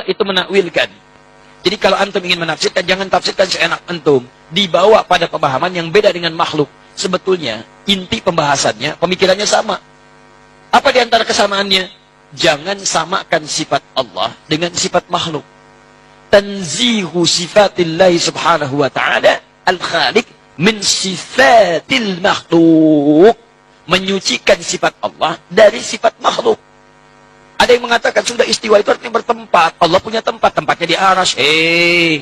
itu menakwilkan. Jadi kalau antum ingin menafsirkan, jangan tafsirkan seenak antum. Dibawa pada pemahaman yang beda dengan makhluk. Sebetulnya, inti pembahasannya, pemikirannya sama. Apa di antara kesamaannya? Jangan samakan sifat Allah dengan sifat makhluk. Tanzihu sifatillahi subhanahu wa ta'ala al-khaliq min sifatil makhluk. Menyucikan sifat Allah dari sifat makhluk. Ada yang mengatakan sudah istiwa itu artinya bertempat. Allah punya tempat, tempatnya di arasy.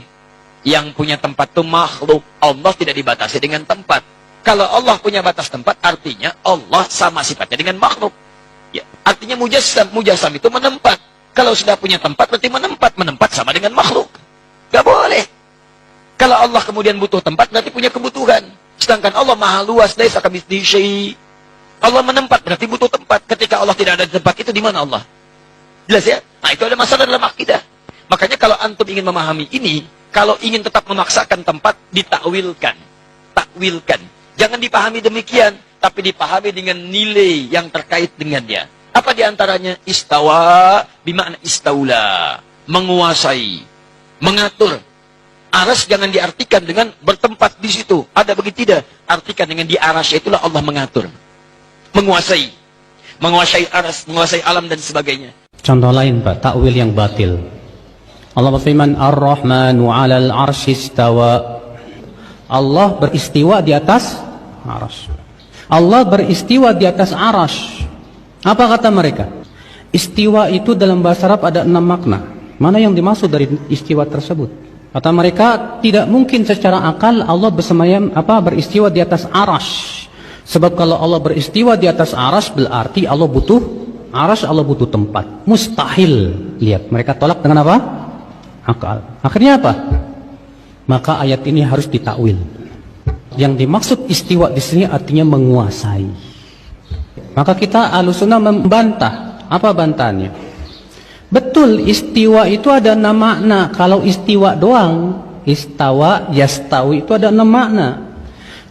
Yang punya tempat itu makhluk. Allah tidak dibatasi dengan tempat. Kalau Allah punya batas tempat, artinya Allah sama sifatnya dengan makhluk. Ya, artinya mujassam itu menempat. Kalau sudah punya tempat, berarti menempat sama dengan makhluk. Gak boleh. Kalau Allah kemudian butuh tempat, berarti punya kebutuhan. Sedangkan Allah maha luas, laisa kamitslihi syai'. Allah menempat, berarti butuh tempat. Ketika Allah tidak ada di tempat itu, di mana Allah? Jelas ya? Nah, itu ada masalah dalam akidah. Makanya kalau antum ingin memahami ini, kalau ingin tetap memaksakan tempat, ditakwilkan. Takwilkan. Jangan dipahami demikian, tapi dipahami dengan nilai yang terkait dengannya. Apa diantaranya? Istawa, bimakna istaula. Menguasai. Mengatur. Aras jangan diartikan dengan bertempat di situ. Ada begitu tidak? Artikan dengan di arasy itulah Allah mengatur. Menguasai. Menguasai aras, menguasai alam dan sebagainya. Contoh lain Pak, takwil yang batil. Allah berfirman, Ar-Rahmanu 'alal 'arsy istawa. Allah beristiwa di atas aras. Allah beristiwa di atas aras. Apa kata mereka? Istiwa itu dalam bahasa Arab ada 6 makna. Mana yang dimaksud dari istiwa tersebut? Kata mereka, tidak mungkin secara akal Allah beristiwa di atas aras. Sebab kalau Allah beristiwa di atas aras, berarti Allah butuh aras, Allah butuh tempat. Mustahil. Lihat, mereka tolak dengan apa? Akal. Akhirnya apa? Maka ayat ini harus ditakwil. Yang dimaksud istiwa di sini artinya menguasai. Maka kita Ahlussunnah membantah. Apa bantahannya? Betul, istiwa itu ada 6 makna. Kalau istiwa doang, istawa, yastawi itu ada 6 makna.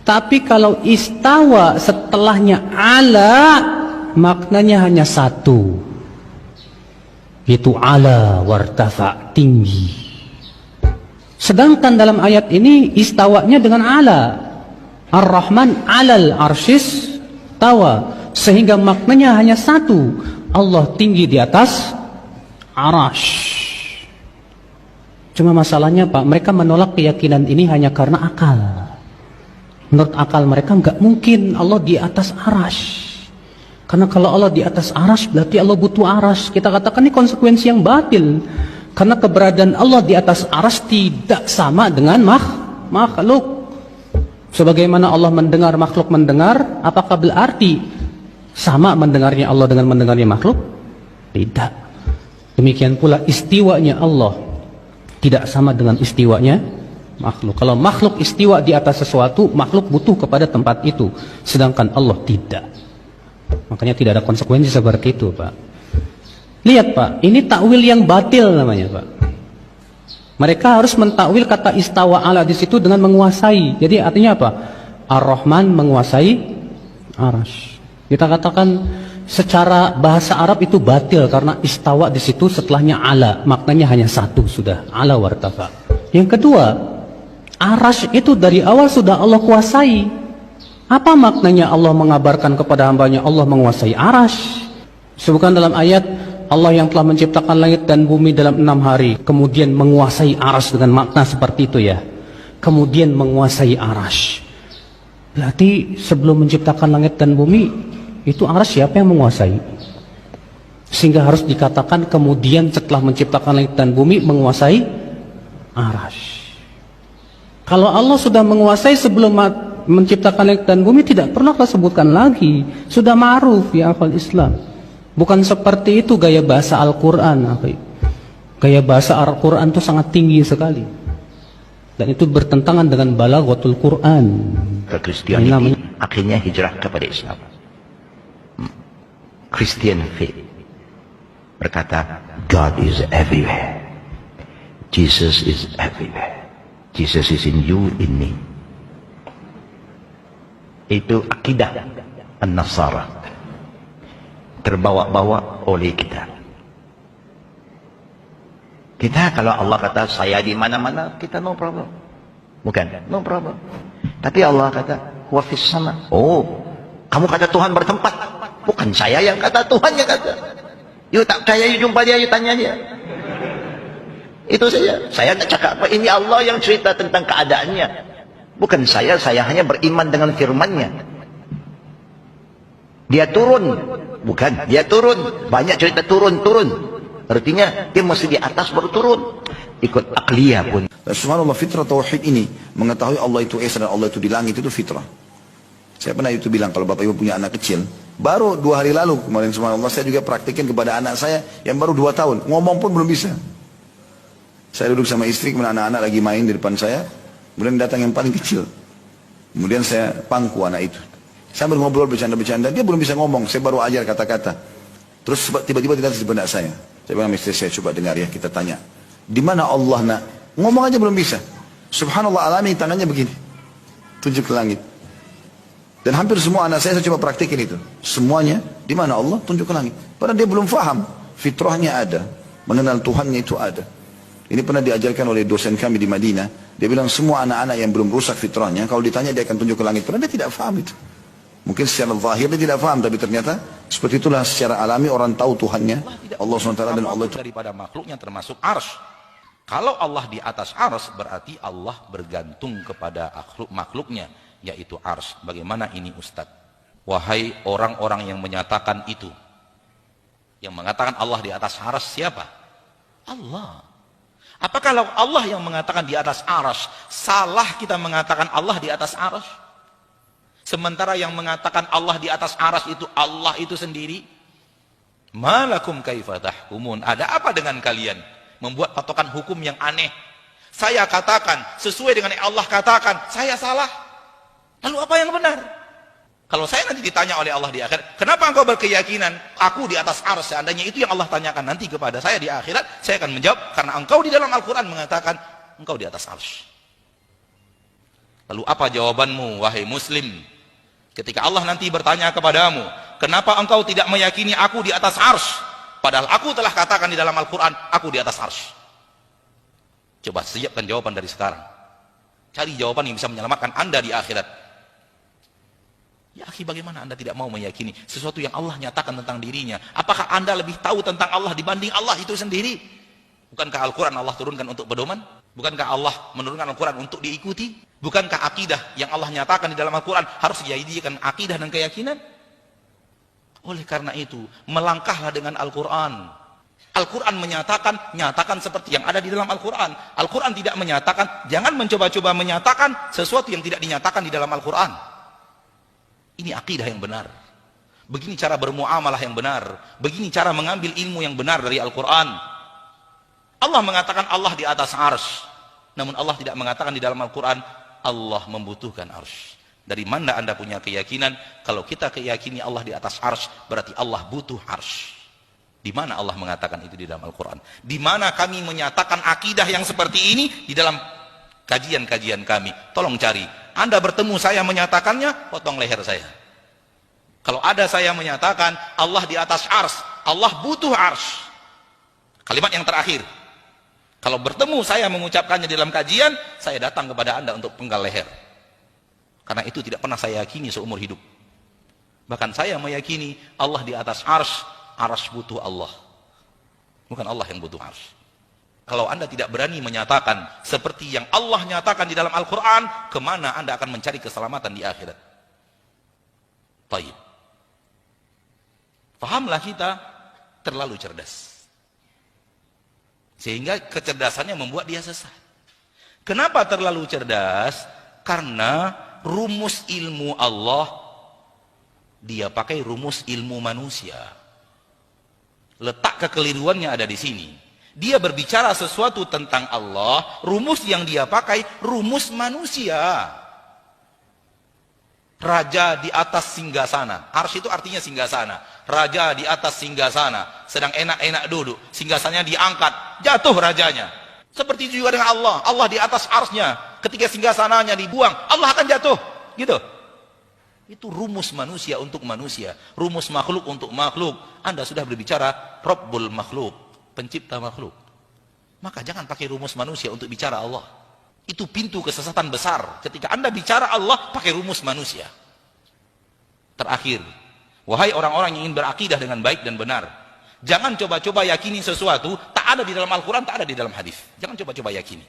Tapi kalau istawa setelahnya ala, maknanya hanya 1. Yaitu ala wartafa, tinggi. Sedangkan dalam ayat ini istawanya dengan ala. Ar-Rahman alal arsyis tawa. Sehingga maknanya hanya 1. Allah tinggi di atas arash. Cuma masalahnya Pak, mereka menolak keyakinan ini hanya karena akal. Menurut akal mereka nggak mungkin Allah di atas arash. Karena kalau Allah di atas arash, berarti Allah butuh arash. Kita katakan ini konsekuensi yang batil. Karena keberadaan Allah di atas arash tidak sama dengan makhluk. Sebagaimana Allah mendengar, makhluk mendengar, apakah berarti sama mendengarnya Allah dengan mendengarnya makhluk? Tidak. Demikian pula istiwanya Allah tidak sama dengan istiwanya makhluk. Kalau makhluk istiwa di atas sesuatu, makhluk butuh kepada tempat itu. Sedangkan Allah tidak. Makanya tidak ada konsekuensi seperti itu Pak. Lihat Pak, ini takwil yang batil namanya Pak. Mereka harus mentakwil kata istawa ala di situ dengan menguasai. Jadi artinya apa? Ar-Rahman menguasai arash. Kita katakan secara bahasa Arab itu batil karena istawa di situ setelahnya ala, maknanya hanya 1 sudah, ala wartafa. Yang kedua, arash itu dari awal sudah Allah kuasai. Apa maknanya Allah mengabarkan kepada hambanya Allah menguasai arash? Sebutkan dalam ayat Allah yang telah menciptakan langit dan bumi dalam 6 hari, kemudian menguasai arash dengan makna seperti itu ya. Kemudian menguasai arash. Berarti sebelum menciptakan langit dan bumi, itu arash siapa yang menguasai? Sehingga harus dikatakan kemudian setelah menciptakan langit dan bumi menguasai arash. Kalau Allah sudah menguasai sebelum menciptakan langit dan bumi, tidak perlu kita sebutkan lagi. Sudah ma'ruf ya akhwal Islam. Bukan seperti itu gaya bahasa Al-Quran. Gaya bahasa Al-Quran itu sangat tinggi sekali. Dan itu bertentangan dengan balaghatul Quran. Kristianiti akhirnya hijrah kepada Islam. Christian faith berkata, God is everywhere. Jesus is everywhere. Jesus is in you, in me. Itu akidah An-Nasara. Terbawa-bawa oleh kita. Kita kalau Allah kata saya di mana-mana, kita no problem. Bukan, no problem. Tapi Allah kata huwa fis sama. Oh, kamu kata Tuhan bertempat. Bukan saya yang kata, Tuhan yang kata. Yuk tak percaya, yuk jumpa dia, yuk tanya dia. Itu saja. Saya tak cakap apa, ini Allah yang cerita tentang keadaannya. Bukan saya hanya beriman dengan firman-Nya. Dia turun. Bukan, dia turun. Banyak cerita turun. Artinya dia mesti di atas baru turun. Ikut akliyah pun. Subhanallah, fitrah tauhid ini mengetahui Allah itu Esa dan Allah itu di langit itu fitrah. Saya pernah itu bilang kalau Bapak Ibu punya anak kecil, baru 2 hari lalu kemarin subhanallah saya juga praktikin kepada anak saya yang baru 2 tahun, ngomong pun belum bisa. Saya duduk sama istri, kemudian anak-anak lagi main di depan saya, kemudian datang yang paling kecil. Kemudian saya pangku anak itu. Sambil ngobrol bercanda-bercanda, dia belum bisa ngomong, saya baru ajar kata-kata. Terus tiba-tiba tidak di benak saya. Saya bilang istri saya, coba dengar ya, kita tanya. Di mana Allah nak? Ngomong aja belum bisa. Subhanallah, alami tangannya begini. Tunjuk ke langit. Dan hampir semua anak saya coba praktikin itu. Semuanya, di mana Allah? Tunjuk ke langit. Padahal dia belum faham. Fitrahnya ada. Mengenal Tuhannya itu ada. Ini pernah diajarkan oleh dosen kami di Madinah. Dia bilang semua anak-anak yang belum rusak fitrahnya, kalau ditanya dia akan tunjuk ke langit. Padahal dia tidak faham itu. Mungkin secara zahir dia tidak faham, tapi ternyata seperti itulah secara alami orang tahu Tuhannya, Allah SWT dan Allah itu. Daripada makhluknya termasuk arsy. Kalau Allah di atas arsy berarti Allah bergantung kepada makhluknya, yaitu arsy. Bagaimana ini Ustaz? Wahai orang-orang yang menyatakan itu, yang mengatakan Allah di atas arsy siapa? Allah. Apakah kalau Allah yang mengatakan di atas arsy, salah kita mengatakan Allah di atas arsy? Sementara yang mengatakan Allah di atas arsy itu Allah itu sendiri. Malakum kaifa tahkumun? Ada apa dengan kalian? Membuat patokan hukum yang aneh. Saya katakan sesuai dengan yang Allah katakan, saya salah. Lalu apa yang benar? Kalau saya nanti ditanya oleh Allah di akhirat, kenapa engkau berkeyakinan aku di atas arsy? Seandainya itu yang Allah tanyakan nanti kepada saya di akhirat, saya akan menjawab karena engkau di dalam Al-Quran mengatakan engkau di atas arsy. Lalu apa jawabanmu wahai muslim? Ketika Allah nanti bertanya kepadamu, kenapa engkau tidak meyakini aku di atas arsy? Padahal aku telah katakan di dalam Al-Quran, aku di atas arsy. Coba siapkan jawaban dari sekarang. Cari jawaban yang bisa menyelamatkan anda di akhirat. Ya akhi, bagaimana anda tidak mau meyakini sesuatu yang Allah nyatakan tentang dirinya? Apakah anda lebih tahu tentang Allah dibanding Allah itu sendiri? Bukankah Al-Quran Allah turunkan untuk pedoman? Bukankah Allah menurunkan Al-Quran untuk diikuti? Bukankah akidah yang Allah nyatakan di dalam Al-Quran harus dijadikan akidah dan keyakinan? Oleh karena itu, melangkahlah dengan Al-Quran. Al-Quran menyatakan, nyatakan seperti yang ada di dalam Al-Quran. Al-Quran tidak menyatakan, jangan mencoba-coba menyatakan sesuatu yang tidak dinyatakan di dalam Al-Quran. Ini akidah yang benar. Begini cara bermuamalah yang benar. Begini cara mengambil ilmu yang benar dari Al-Quran. Allah mengatakan Allah di atas arsy. Namun Allah tidak mengatakan di dalam Al-Quran Allah membutuhkan arsy. Dari mana anda punya keyakinan kalau kita keyakini Allah di atas arsy berarti Allah butuh arsy? Di mana Allah mengatakan itu di dalam Al-Quran? Di mana kami menyatakan akidah yang seperti ini di dalam kajian-kajian kami? Tolong cari. Anda bertemu saya menyatakannya, potong leher saya. Kalau ada saya menyatakan Allah di atas arsy, Allah butuh arsy. Kalimat yang terakhir. Kalau bertemu saya mengucapkannya dalam kajian, saya datang kepada anda untuk penggal leher. Karena itu tidak pernah saya yakini seumur hidup. Bahkan saya meyakini Allah di atas arsy, arsy butuh Allah. Bukan Allah yang butuh arsy. Kalau anda tidak berani menyatakan seperti yang Allah nyatakan di dalam Al-Quran, kemana anda akan mencari keselamatan di akhirat? Baik. Fahamlah kita terlalu cerdas. Sehingga kecerdasannya membuat dia sesat. Kenapa terlalu cerdas? Karena rumus ilmu Allah dia pakai rumus ilmu manusia. Letak kekeliruannya ada di sini. Dia berbicara sesuatu tentang Allah, rumus yang dia pakai rumus manusia. Raja di atas singgasana. Arsy itu artinya singgasana. Raja di atas singgasana, sedang enak-enak duduk, singgasananya diangkat, jatuh rajanya. Seperti itu juga dengan Allah. Allah di atas arsy-nya, ketika singgasananya dibuang, Allah akan jatuh. Gitu. Itu rumus manusia untuk manusia, rumus makhluk untuk makhluk. Anda sudah berbicara Rabbul makhluk, pencipta makhluk. Maka jangan pakai rumus manusia untuk bicara Allah. Itu pintu kesesatan besar. Ketika Anda bicara Allah, pakai rumus manusia. Terakhir, wahai orang-orang yang ingin berakidah dengan baik dan benar, jangan coba-coba yakini sesuatu tak ada di dalam Al-Quran, tak ada di dalam hadis. Jangan coba-coba yakini.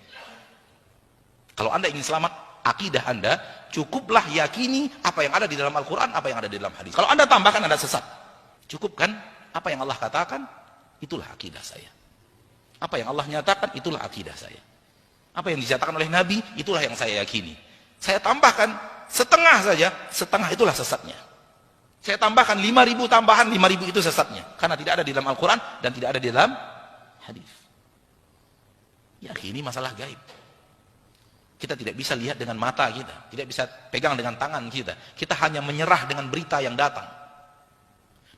Kalau Anda ingin selamat akidah Anda, cukuplah yakini apa yang ada di dalam Al-Quran, apa yang ada di dalam hadis. Kalau Anda tambahkan, Anda sesat. Cukup kan apa yang Allah katakan, itulah akidah saya. Apa yang Allah nyatakan, itulah akidah saya. Apa yang dinyatakan oleh Nabi, itulah yang saya yakini. Saya tambahkan setengah saja, setengah itulah sesatnya. Saya tambahkan 5.000 tambahan, 5.000 itu sesatnya. Karena tidak ada di dalam Al-Quran dan tidak ada di dalam hadis. Yakini masalah gaib. Kita tidak bisa lihat dengan mata kita, tidak bisa pegang dengan tangan kita. Kita hanya menyerah dengan berita yang datang.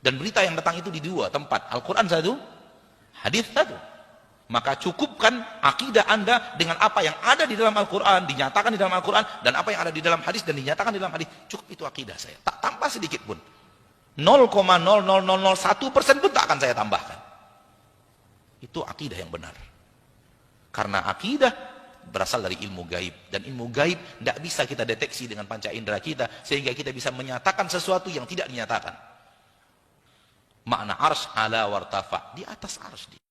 Dan berita yang datang itu di dua tempat. Al-Quran satu, hadis satu. Maka cukupkan akidah Anda dengan apa yang ada di dalam Al-Quran, dinyatakan di dalam Al-Quran, dan apa yang ada di dalam hadis dan dinyatakan di dalam hadis. Cukup itu akidah saya. Tak tambah sedikit pun. 0,00001% pun tak akan saya tambahkan. Itu akidah yang benar. Karena akidah berasal dari ilmu gaib. Dan ilmu gaib tidak bisa kita deteksi dengan panca indera kita, sehingga kita bisa menyatakan sesuatu yang tidak dinyatakan. Makna arsy ala wartafa, di atas arsy.